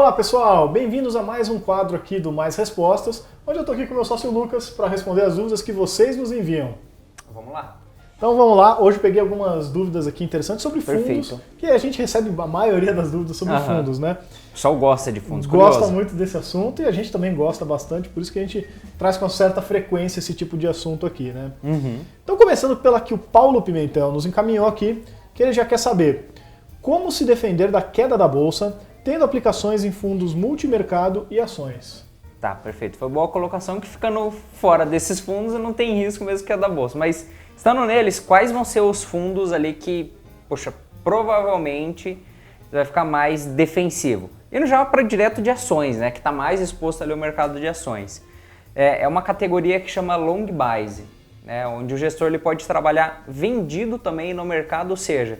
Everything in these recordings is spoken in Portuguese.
Olá pessoal, bem-vindos a mais um quadro aqui do Mais Respostas, onde eu estou aqui com o meu sócio Lucas para responder as dúvidas que vocês nos enviam. Vamos lá. Então vamos lá, hoje eu peguei algumas dúvidas aqui interessantes sobre fundos, que a gente recebe a maioria das dúvidas sobre fundos, né? O pessoal gosta de fundos, gosta muito desse assunto e a gente também gosta bastante, por isso que a gente traz com certa frequência esse tipo de assunto aqui, né? Então começando pela que o Paulo Pimentel nos encaminhou aqui, que ele já quer saber como se defender da queda da bolsa, tendo aplicações em fundos multimercado e ações. Tá, perfeito. Foi boa colocação que ficando fora desses fundos não tem risco mesmo que é da bolsa. Mas estando neles, quais vão ser os fundos ali que, poxa, provavelmente vai ficar mais defensivo? Indo já para direto de ações, né, que está mais exposto ali ao mercado de ações. É uma categoria que chama long base, né, onde o gestor ele pode trabalhar vendido também no mercado, ou seja,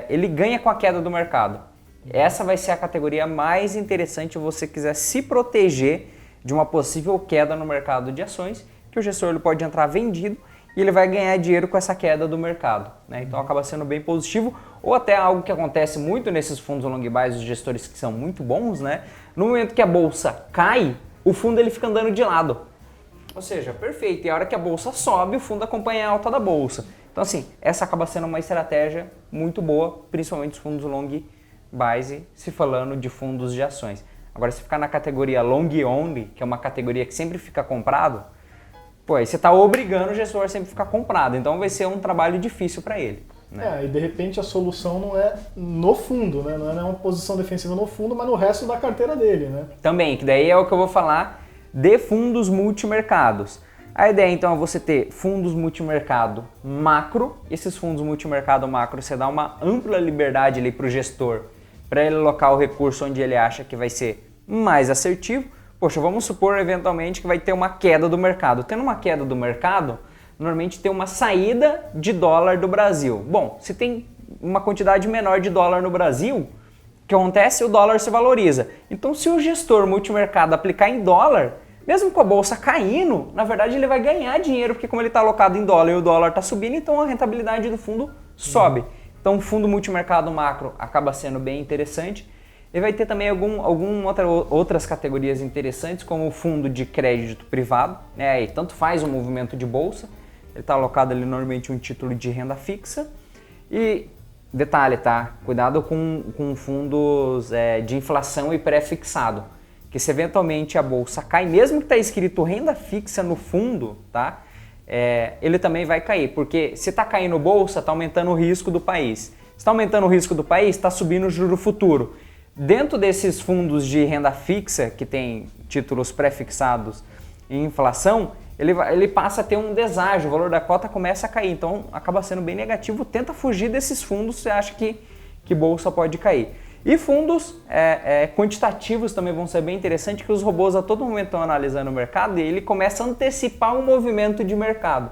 ele ganha com a queda do mercado. Essa vai ser a categoria mais interessante se você quiser se proteger de uma possível queda no mercado de ações, que o gestor ele pode entrar vendido e ele vai ganhar dinheiro com essa queda do mercado, né? Então acaba sendo bem positivo, ou até algo que acontece muito nesses fundos long buys, os gestores que são muito bons, né? No momento que a bolsa cai, o fundo ele fica andando de lado. Ou seja, perfeito, e a hora que a bolsa sobe, o fundo acompanha a alta da bolsa. Então assim, essa acaba sendo uma estratégia muito boa, principalmente os fundos long base, se falando de fundos de ações. Agora, se ficar na categoria long only, que é uma categoria que sempre fica comprado, pô, aí você está obrigando o gestor a sempre ficar comprado, então vai ser um trabalho difícil para ele, né? E de repente a solução não é no fundo, né? Não é uma posição defensiva no fundo, mas no resto da carteira dele, né? Também, que daí é o que eu vou falar de fundos multimercados. A ideia então é você ter fundos multimercado macro. Esses fundos multimercado macro você dá uma ampla liberdade ali para o gestor, para ele alocar o recurso onde ele acha que vai ser mais assertivo. Poxa, vamos supor eventualmente que vai ter uma queda do mercado. Tendo uma queda do mercado, normalmente tem uma saída de dólar do Brasil. Bom, se tem uma quantidade menor de dólar no Brasil, o que acontece? O dólar se valoriza. Então, se o gestor multimercado aplicar em dólar, mesmo com a bolsa caindo, na verdade ele vai ganhar dinheiro, porque como ele está alocado em dólar e o dólar está subindo, então a rentabilidade do fundo sobe. Então o fundo multimercado macro acaba sendo bem interessante. E vai ter também outras categorias interessantes, como o fundo de crédito privado, né? E tanto faz o movimento de bolsa, ele está alocado ali normalmente um título de renda fixa. E detalhe, tá? Cuidado com fundos de inflação e pré-fixado, que se eventualmente a bolsa cai, mesmo que está escrito renda fixa no fundo, tá? Ele também vai cair, porque se está caindo bolsa, está aumentando o risco do país. Se está aumentando o risco do país, está subindo o juro futuro. Dentro desses fundos de renda fixa, que tem títulos pré-fixados e inflação, ele passa a ter um deságio, o valor da cota começa a cair, então acaba sendo bem negativo. Tenta fugir desses fundos se você acha que bolsa pode cair. E fundos quantitativos também vão ser bem interessantes, que os robôs a todo momento estão analisando o mercado e ele começa a antecipar um movimento de mercado.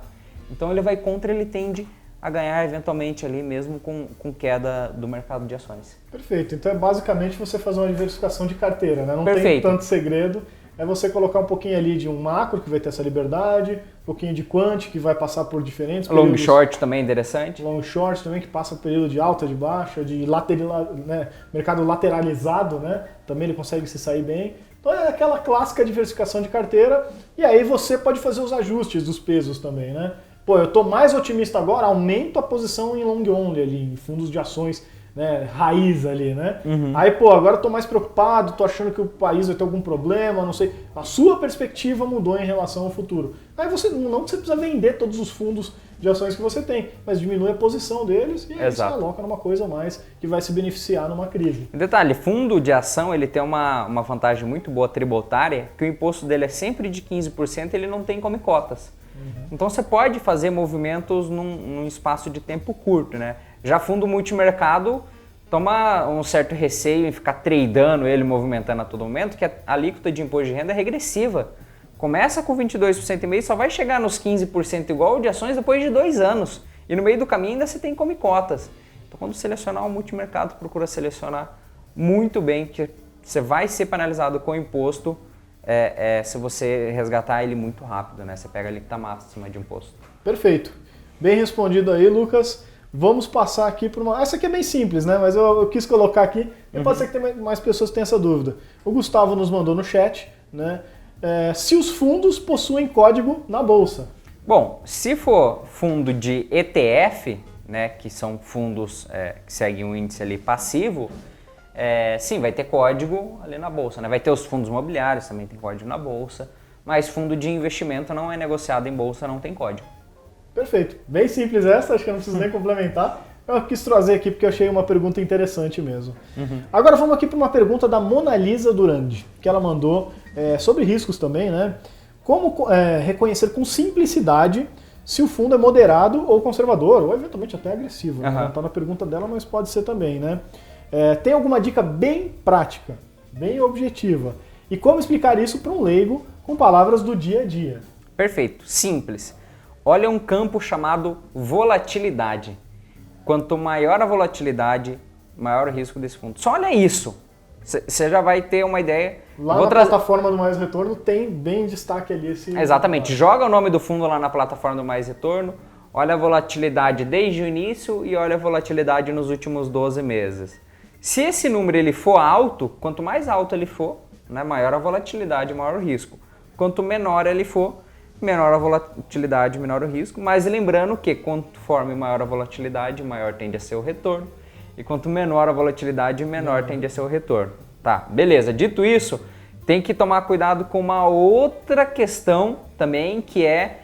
Então ele vai contra, ele tende a ganhar eventualmente ali mesmo com queda do mercado de ações. Perfeito, então é basicamente você fazer uma diversificação de carteira, né? Não Perfeito. Tem tanto segredo. É você colocar um pouquinho ali de um macro, que vai ter essa liberdade, um pouquinho de quant, que vai passar por diferentes períodos. Long short também é interessante. Long short também, que passa por período de alta, de baixa, de mercado lateralizado, né? Também ele consegue se sair bem. Então é aquela clássica diversificação de carteira, e aí você pode fazer os ajustes dos pesos também, né? Pô, eu estou mais otimista agora, aumento a posição em long only ali, em fundos de ações, né, raiz ali, né? Aí, pô, agora eu tô mais preocupado, tô achando que o país vai ter algum problema, não sei. A sua perspectiva mudou em relação ao futuro. Aí você precisa vender todos os fundos de ações que você tem, mas diminui a posição deles e aí você aloca numa coisa mais que vai se beneficiar numa crise. Detalhe, fundo de ação ele tem uma vantagem muito boa tributária, que o imposto dele é sempre de 15% e ele não tem come cotas. Então você pode fazer movimentos num espaço de tempo curto, né? Já fundo multimercado toma um certo receio em ficar tradando ele, movimentando a todo momento, que a alíquota de imposto de renda é regressiva. Começa com 22,5% e só vai chegar nos 15% igual de ações depois de 2 anos. E no meio do caminho ainda você tem come cotas. Então quando selecionar um multimercado, procura selecionar muito bem, que você vai ser penalizado com imposto se você resgatar ele muito rápido, né? Você pega a alíquota máxima de imposto. Perfeito. Bem respondido aí, Lucas. Vamos passar aqui por uma... Essa aqui é bem simples, né? Mas eu quis colocar aqui, e pode ser que tem mais pessoas que tenham essa dúvida. O Gustavo nos mandou no chat, né? Se os fundos possuem código na bolsa. Bom, se for fundo de ETF, né, que são fundos que seguem um índice ali passivo, sim, vai ter código ali na bolsa, né? Vai ter os fundos imobiliários, também tem código na bolsa, mas fundo de investimento não é negociado em bolsa, não tem código. Perfeito. Bem simples essa, acho que eu não preciso nem complementar. Eu quis trazer aqui porque eu achei uma pergunta interessante mesmo. Agora vamos aqui para uma pergunta da Mona Lisa Durandi, que ela mandou sobre riscos também, né? Como reconhecer com simplicidade se o fundo é moderado ou conservador, ou eventualmente até agressivo. Né? Não está na pergunta dela, mas pode ser também, né? Tem alguma dica bem prática, bem objetiva? E como explicar isso para um leigo com palavras do dia a dia? Perfeito, simples. Olha um campo chamado volatilidade. Quanto maior a volatilidade, maior o risco desse fundo. Só olha isso. Você já vai ter uma ideia. Lá na plataforma do Mais Retorno tem bem em destaque ali esse... Exatamente. Joga o nome do fundo lá na plataforma do Mais Retorno, olha a volatilidade desde o início e olha a volatilidade nos últimos 12 meses. Se esse número ele for alto, quanto mais alto ele for, né, maior a volatilidade, maior o risco. Quanto menor ele for, menor a volatilidade, menor o risco. Mas lembrando que conforme maior a volatilidade, maior tende a ser o retorno. E quanto menor a volatilidade, menor tende a ser o retorno. Tá, beleza. Dito isso, tem que tomar cuidado com uma outra questão também, que é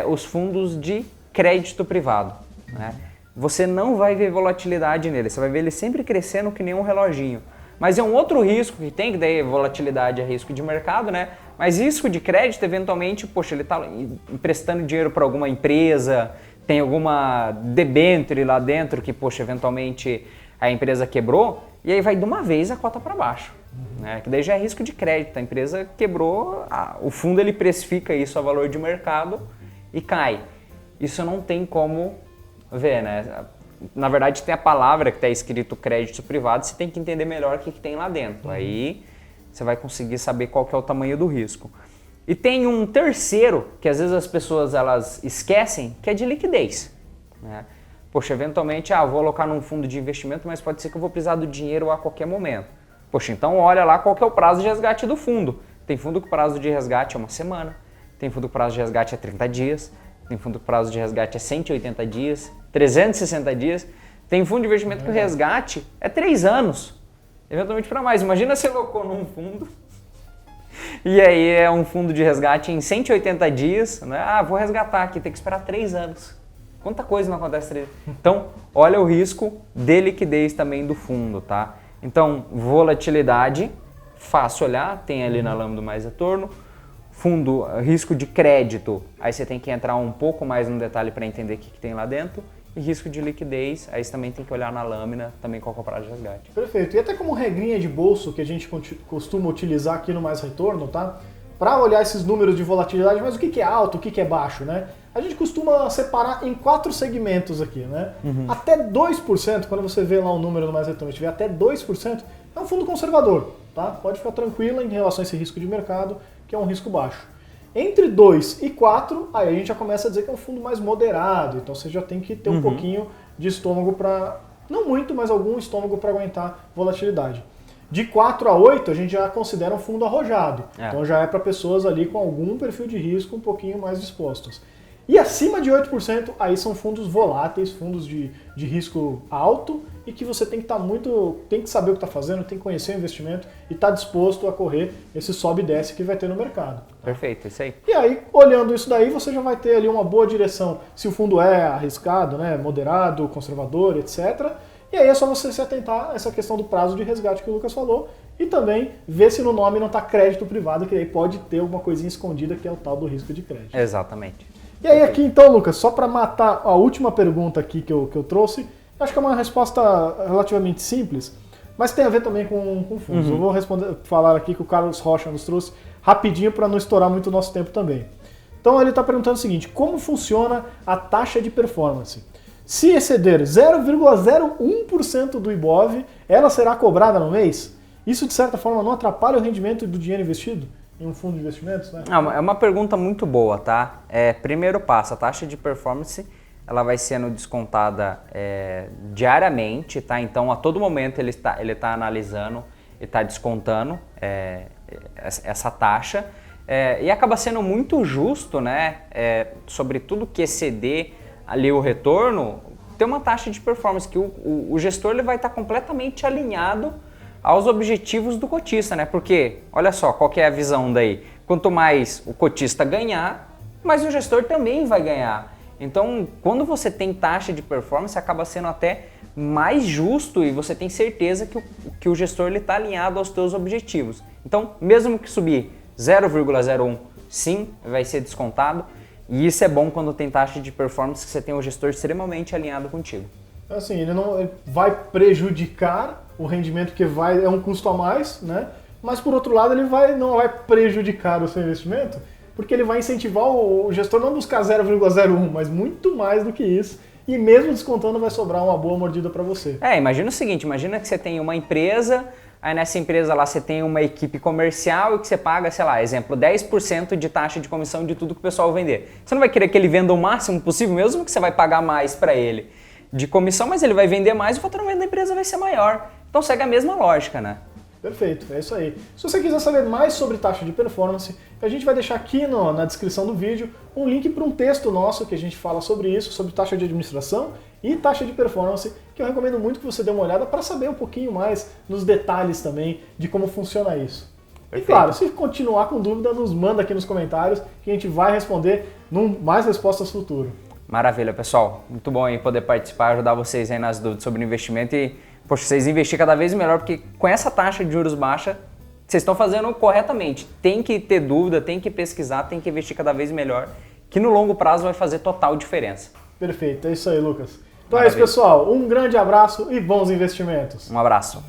os fundos de crédito privado. Né? Você não vai ver volatilidade nele, você vai ver ele sempre crescendo que nem um reloginho. Mas é um outro risco que tem, que daí volatilidade é risco de mercado, né? Mas risco de crédito, eventualmente, poxa, ele está emprestando dinheiro para alguma empresa, tem alguma debênture lá dentro que, poxa, eventualmente a empresa quebrou, e aí vai de uma vez a cota para baixo. Né? Que daí já é risco de crédito, a empresa quebrou, o fundo ele precifica isso a valor de mercado e cai. Isso não tem como ver, né? Na verdade tem a palavra que está escrito crédito privado, você tem que entender melhor o que tem lá dentro. Aí você vai conseguir saber qual que é o tamanho do risco. E tem um terceiro, que às vezes as pessoas elas esquecem, que é de liquidez. Né? Poxa, eventualmente, vou alocar num fundo de investimento, mas pode ser que eu vou precisar do dinheiro a qualquer momento. Poxa, então olha lá qual que é o prazo de resgate do fundo. Tem fundo que o prazo de resgate é uma semana, tem fundo que o prazo de resgate é 30 dias, tem fundo que o prazo de resgate é 180 dias, 360 dias, tem fundo de investimento que o resgate é 3 anos, eventualmente para mais. Imagina você alocou num fundo e aí é um fundo de resgate em 180 dias, né? Vou resgatar aqui, tem que esperar 3 anos. Quanta coisa não acontece 3 anos? Então, olha o risco de liquidez também do fundo, tá? Então, volatilidade, fácil olhar, tem ali na lâmina do Mais Retorno. Fundo, risco de crédito, aí você tem que entrar um pouco mais no detalhe para entender o que tem lá dentro. E risco de liquidez, aí você também tem que olhar na lâmina, também qual é o prazo de resgate. Perfeito. E até como regrinha de bolso que a gente costuma utilizar aqui no Mais Retorno, tá? Para olhar esses números de volatilidade, mas o que é alto, o que é baixo, né? A gente costuma separar em 4 segmentos aqui, né? Até 2%, quando você vê lá o número no Mais Retorno, tiver até 2%, é um fundo conservador, tá? Pode ficar tranquila em relação a esse risco de mercado, que é um risco baixo. Entre 2 e 4, aí a gente já começa a dizer que é um fundo mais moderado, então você já tem que ter um pouquinho de estômago para, não muito, mas algum estômago para aguentar volatilidade. De 4 a 8, a gente já considera um fundo arrojado, então já é para pessoas ali com algum perfil de risco um pouquinho mais dispostos. E acima de 8%, aí são fundos voláteis, fundos de risco alto e que você tem que estar tem que saber o que está fazendo, tem que conhecer o investimento e estar disposto a correr esse sobe e desce que vai ter no mercado. Perfeito, isso aí. E aí, olhando isso daí, você já vai ter ali uma boa direção, se o fundo é arriscado, né, moderado, conservador, etc. E aí é só você se atentar a essa questão do prazo de resgate que o Lucas falou e também ver se no nome não está crédito privado, que aí pode ter alguma coisinha escondida que é o tal do risco de crédito. Exatamente. E aí aqui então, Lucas, só para matar a última pergunta aqui que eu trouxe, acho que é uma resposta relativamente simples, mas tem a ver também com fundos. Eu vou falar aqui que o Carlos Rocha nos trouxe rapidinho para não estourar muito o nosso tempo também. Então ele está perguntando o seguinte, como funciona a taxa de performance? Se exceder 0,01% do IBOV, ela será cobrada no mês? Isso de certa forma não atrapalha o rendimento do dinheiro investido? Em um fundo de investimentos, né? É uma pergunta muito boa, tá? Primeiro passo, a taxa de performance ela vai sendo descontada diariamente, tá? Então a todo momento ele tá analisando e está descontando essa taxa. E acaba sendo muito justo, né? Sobre tudo que exceder ali o retorno, ter uma taxa de performance que o gestor ele vai estar completamente alinhado aos objetivos do cotista, né? Porque, olha só, qual que é a visão daí? Quanto mais o cotista ganhar, mais o gestor também vai ganhar. Então, quando você tem taxa de performance, acaba sendo até mais justo e você tem certeza que o gestor está alinhado aos seus objetivos. Então, mesmo que subir 0,01, sim, vai ser descontado. E isso é bom quando tem taxa de performance que você tem o gestor extremamente alinhado contigo. Assim, ele vai prejudicar o rendimento que é um custo a mais, né? Mas por outro lado, ele não vai prejudicar o seu investimento, porque ele vai incentivar o gestor não a buscar 0,01, mas muito mais do que isso. E mesmo descontando, vai sobrar uma boa mordida para você. Imagina o seguinte, imagina que você tem uma empresa, aí nessa empresa lá você tem uma equipe comercial e que você paga, sei lá, exemplo, 10% de taxa de comissão de tudo que o pessoal vender. Você não vai querer que ele venda o máximo possível, mesmo que você vai pagar mais para ele de comissão, mas ele vai vender mais e o faturamento da empresa vai ser maior. Então segue a mesma lógica, né? Perfeito, é isso aí. Se você quiser saber mais sobre taxa de performance, a gente vai deixar aqui na descrição do vídeo um link para um texto nosso que a gente fala sobre isso, sobre taxa de administração e taxa de performance, que eu recomendo muito que você dê uma olhada para saber um pouquinho mais nos detalhes também de como funciona isso. Perfeito. E claro, se continuar com dúvida, nos manda aqui nos comentários que a gente vai responder mais respostas futuro. Maravilha, pessoal. Muito bom aí poder participar, ajudar vocês aí nas dúvidas sobre investimento e, poxa, vocês investirem cada vez melhor, porque com essa taxa de juros baixa, vocês estão fazendo corretamente. Tem que ter dúvida, tem que pesquisar, tem que investir cada vez melhor, que no longo prazo vai fazer total diferença. Perfeito, é isso aí, Lucas. Então é isso, pessoal. Um grande abraço e bons investimentos. Um abraço.